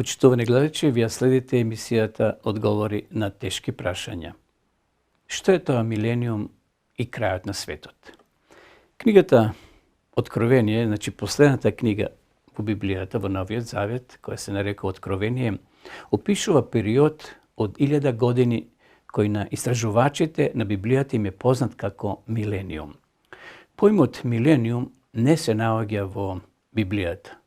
Почитувани гледачи, вие следите емисијата Одговори на тешки прашања. Што е тоа милениум и крајот на светот? Книгата Откровение, значи последната книга во Библијата, во Новиот Завет, која се нарекува Откровение, опишува период од 1000 години кој на истражувачите на Библијата им е познат како милениум. Поимот милениум не се наоѓа во Библијата.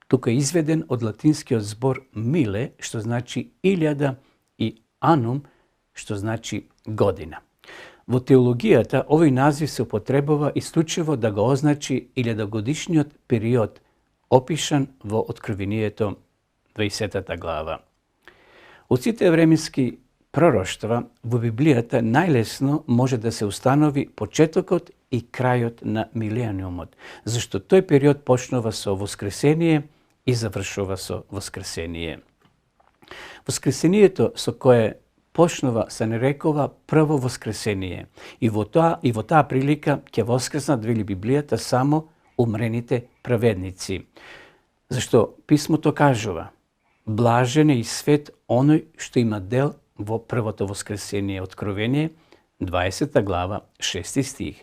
Тука е изведен од латинскиот збор миле, што значи 1000, и анум, што значи година. Во теологијата овој назив се употребува исклучиво да го означи 1000-годишниот период опишан во Откровението 20 глава. Од сите временски пророштва во Библијата најлесно може да се установи почетокот и крајот на милениумот, зашто тој период почнува со Воскресение и завршува со Воскресение. Воскресението со кое почнува се нарекува прво Воскресение и во таа прилика ќе воскреснат, вели Библијата, само умрените праведници. Зашто писмото кажува: блажен е и свет оној што има дел во првото Воскресение. Откровение 20 глава 6 стих.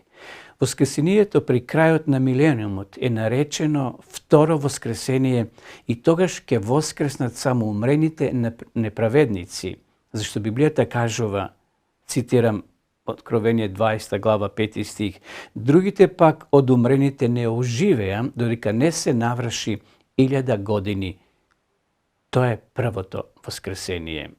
Воскресението при крајот на милениумот е наречено второ Воскресение и тогаш ќе воскреснат само умрените неправедници, зашто Библијата кажува, цитирам Откровение 20 глава 5 стих: другите пак од умрените не оживеа додека не се наврши 1000 години. Тоа е првото Воскресение.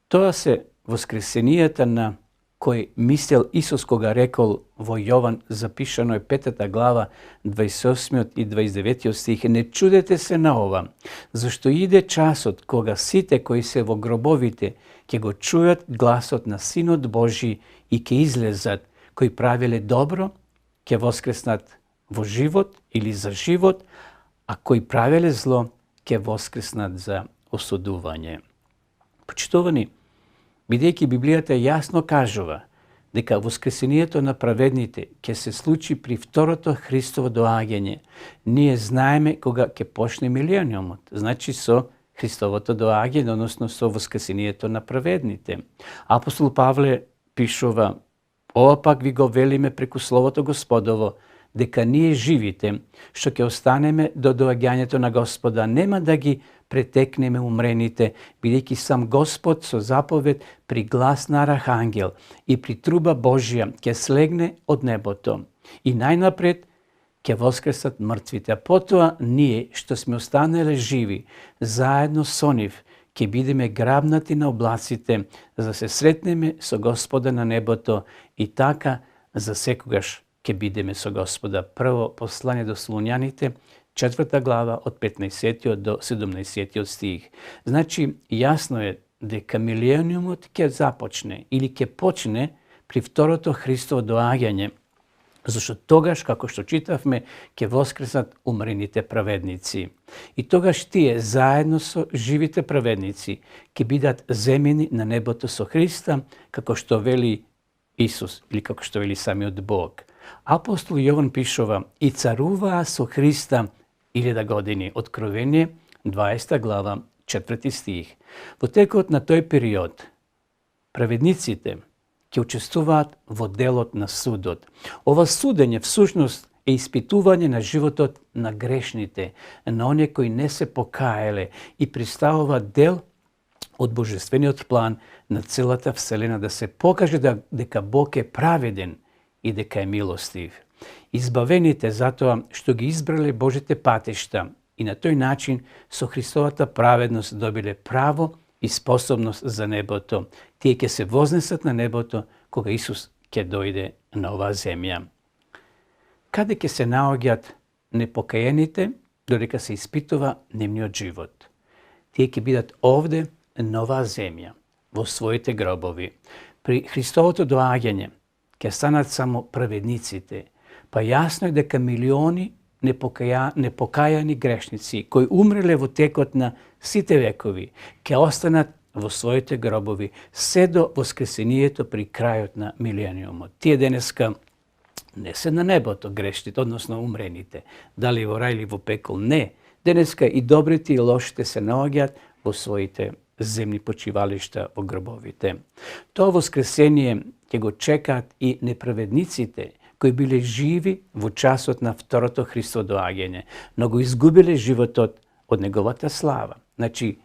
Тоа се воскресенијата на кој мислел Исус кога рекол во Јован, запишано е 5 глава 28 и 29 стих: не чудете се на ова, зашто иде часот кога сите кои се во гробовите ќе го чујат гласот на Синот Божи и ќе излезат, кои правеле добро ќе воскреснат во живот или за живот, а кои правеле зло ќе воскреснат за осудување. Почитувани, бидејќи Библијата јасно кажува дека воскресението на праведните ќе се случи при второто Христово доаѓање, ние знаеме кога ќе почне милениумот, значи со Христовото доаѓање, односно со воскресението на праведните. Апостол Павле пишува: ова пак ви го велиме преку Словото Господово, дека ние живите, што ќе останеме до доаѓањето на Господа, нема да ги претекнеме умрените, бидејќи сам Господ со заповед при глас на архангел и при труба Божја ќе слегне од небото. И најнапред ќе воскресат мртвите, а потоа ние, што сме останале живи, заедно со нив, ќе бидеме грабнати на облаците, за да се сретнеме со Господа на небото и така за секогаш ќе бидеме со Господа. Прво послание до Солуњаните, 4 глава од 15 до 17 стих. Значи, јасно е дека милениумот ќе започне или ќе почне при второто Христово доаѓање, зашто тогаш, како што читавме, ќе воскреснат умрените праведници. И тогаш тие, заедно со живите праведници, ќе бидат земени на небото со Христа, како што вели Исус, или како што вели самиот Бог. Апостол Јован пишува: и царуваа со Христа 1000 години. Откровение 20 глава 4 стих. Во текот на тој период праведниците ќе учествуваат во делот на судот. Ова судење всушност е испитување на животот на грешните, на оние кои не се покаеле, и представува дел од божествениот план на целата вселена да се покаже дека Бог е праведен и дека е милостив. Избавените затоа што ги избрале Божите патишта и на тој начин со Христовата праведност добиле право и способност за небото. Тие ќе се вознесат на небото кога Исус ќе дојде на оваа земја. Каде ќе се наоѓаат непокаените додека се испитува нивниот живот? Тие ќе бидат овде на оваа земја, во своите гробови. При Христовото доаѓање ќе станат само праведниците, па јасно е дека милиони непокајани грешници кои умреле во текот на сите векови ќе останат во своите гробови се до воскресението при крајот на милениумот. Тие денеска не се на небото грешните, односно умрените, дали во рај или во пекол, не. Денеска и добрите и лошите се наоѓаат во своите земни почивалишта во гробовите. Тоа воскресение ќе го чекаат и неправедниците кои биле живи во часот на второто Христово доаѓање, но го изгубиле животот од неговата слава. Значи,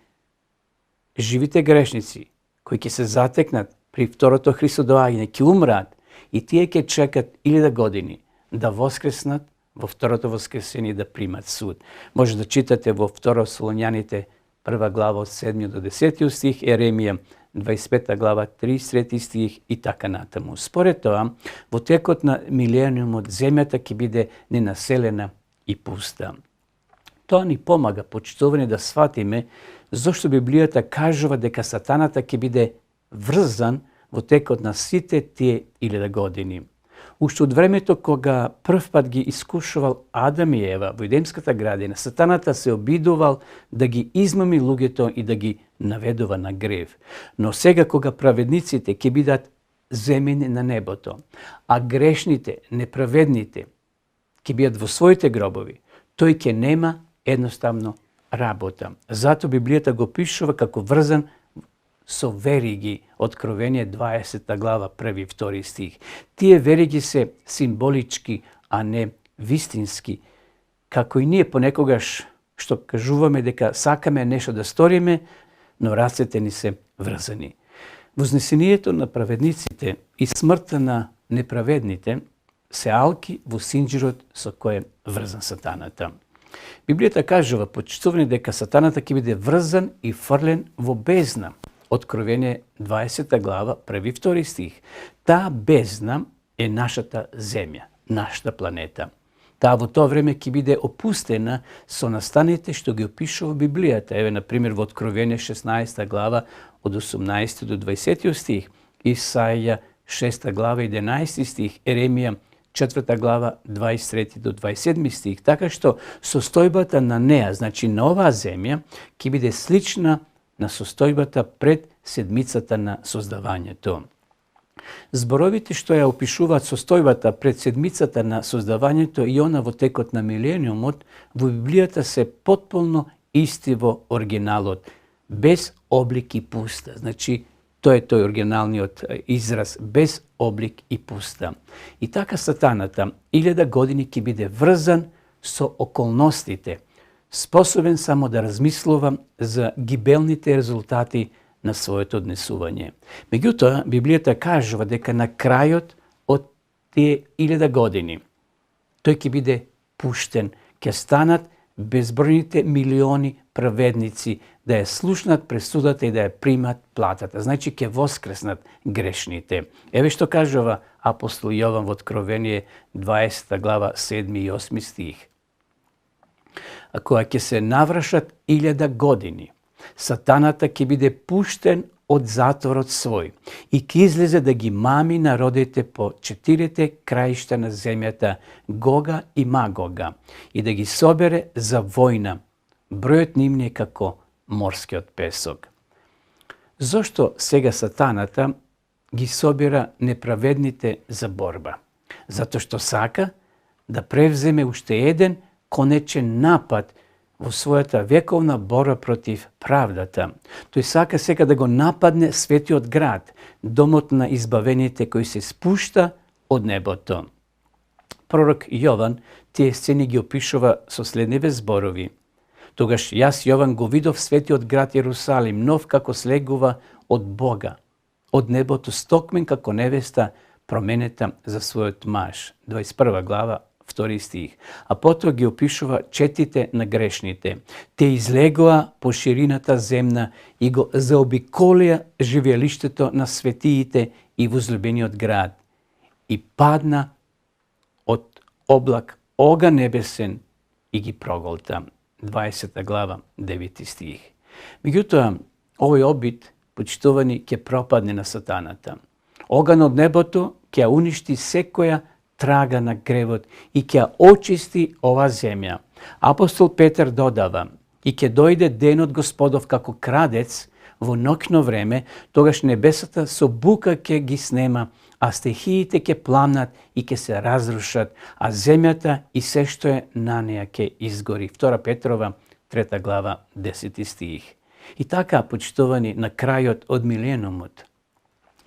живите грешници кои ќе се затекнат при второто Христово доаѓање ќе умраат и тие ќе чекат 1000 години да воскреснат во второто воскресение да примат суд. Може да читате во 2 Солуњаните 1 глава од 7 до 10 стих, Еремија 25 глава 33 стих и така натаму. Според тоа, во текот на милениумот земјата ќе биде ненаселена и пуста. Тоа ни помага, почитувани, да сватиме зошто Библијата кажува дека сатаната ќе биде врзан во текот на сите тие 1000 години. Уште од времето кога прв пат ги искушувал Адам и Ева во Едемската градина, сатаната се обидувал да ги измами луѓето и да ги наведува на грев. Но сега кога праведниците ќе бидат земени на небото, а грешните, неправедните ќе бидат во своите гробови, тој ќе нема едноставно работа. Зато Библијата го пишува како врзан со вериги, Откровение 20 глава 1 и 2 стих. Тие вериги се символички, а не вистински. Како и ние понекогаш што кажуваме дека сакаме нешто да сториме, но рацете ни се врзани. Вознесението на праведниците и смртта на неправедните се алки во синџирот со кој е врзан сатаната. Библијата кажува, почитувани, дека сатаната ќе биде врзан и фрлен во бездна. Откровение 20 глава 1 и 2 стих. Таа бездна е нашата земја, нашата планета. Таа во тоа време ќе биде опустена со настаните што ги опишува Библијата. Еве, например, во Откровение 16 глава од 18 до 20 стих, Исаија 6 глава 11 стих, Еремија 4 глава 23 до 27 стих. Така што состојбата на неа, значи на оваа земја, ќе биде слична на состојбата пред седмицата на создавањето. Зборовите што ја опишуваат состојбата пред седмицата на создавањето и она во текот на милениумот, во Библијата се потполно исти во оригиналот, без облик и пуста. Значи, тоа е тој оригиналниот израз, без облик и пуста. И така сатаната 1000 години ќе биде врзан со околностите, способен само да размислува за гибелните резултати на своето однесување. Меѓутоа, Библијата кажува дека на крајот од тие 1000 години тој ќе биде пуштен, ќе станат безбројните милиони праведници да ја слушнат пресудата и да ја примат платата. Значи, ќе воскреснат грешните. Еве што кажува апостол Јован во Откровение 20 глава 7 и 8 стих. А кога ќе се навршат 1000 години, сатаната ќе биде пуштен од затворот свој и ќе излезе да ги мами народите по 4 краишта на земјата, Гога и Магога, и да ги собере за војна. Бројот ним е како морскиот песок. Зошто сега сатаната ги собира неправедните за борба? Затоа што сака да превземе уште еден конечен напад во својата вековна борба против правдата. Тој сака сега да го нападне светиот град, домот на избавените кој се спушта од небото. Пророк Јован тие сцени ги опишува со следниве зборови. Тогаш јас, Јован, го видов светиот град Јерусалим, нов како слегува од Бога, од небото, стокмен како невеста променета за својот маж. 21 глава 2 стих. А потоа ги опишува четите на грешните. Те излегоа по ширината земна и го заобиколија живеелиштето на светиите и возлюбениот град. И падна од облак оган небесен и ги проголта. 20 глава 9 стих. Меѓутоа, овој обид, почитувани, ќе пропадне на сатаната. Оган од небото ќе уништи секоја трага на гревот и ќе очисти ова земја. Апостол Петар додава: и ќе дојде денот Господов како крадец во ноќно време, тогаш небесата со бука ќе ги снема, а стихиите ќе пламнат и ќе се разрушат, а земјата и се што е на неја ќе изгори. 2 Петрова 3 глава, 10 стих. И така, почитувани, на крајот од миленумот,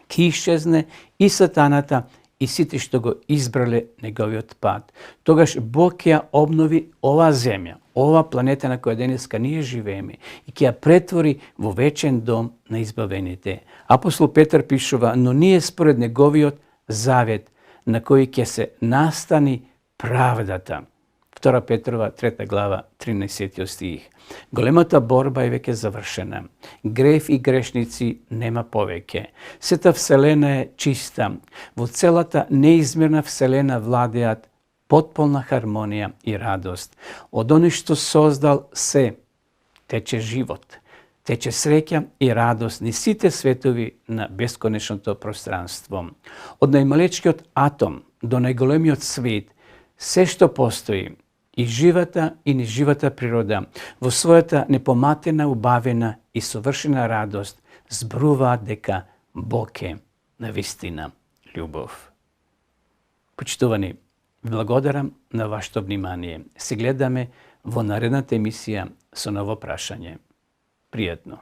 ќе исчезне и сатаната и сите што го избрале неговиот пат. Тогаш Бог ќе ја обнови оваа земја, оваа планета на која денеска ние живееме и ќе ја претвори во вечен дом на избавените. Апостол Петар пишува, но ние според неговиот завет на кој ќе се настани правдата. 2 Петрова, 3 глава, 13 стих. Големата борба е веќе завршена. Грев и грешници нема повеќе. Сета вселена е чиста. Во целата неизмерна вселена владеат потполна хармонија и радост. Од оној што создал се, тече живот, тече среќа и радост ни сите светови на бесконечното пространство. Од најмалечкиот атом до најголемиот свет, се што постои, и живата и неживата природа, во својата непоматена, убавена и совршена радост, зборуваат дека Бог е навистина љубов. Почитувани, благодарам на вашето внимание. Се гледаме во наредната емисија со ново прашање. Пријатно!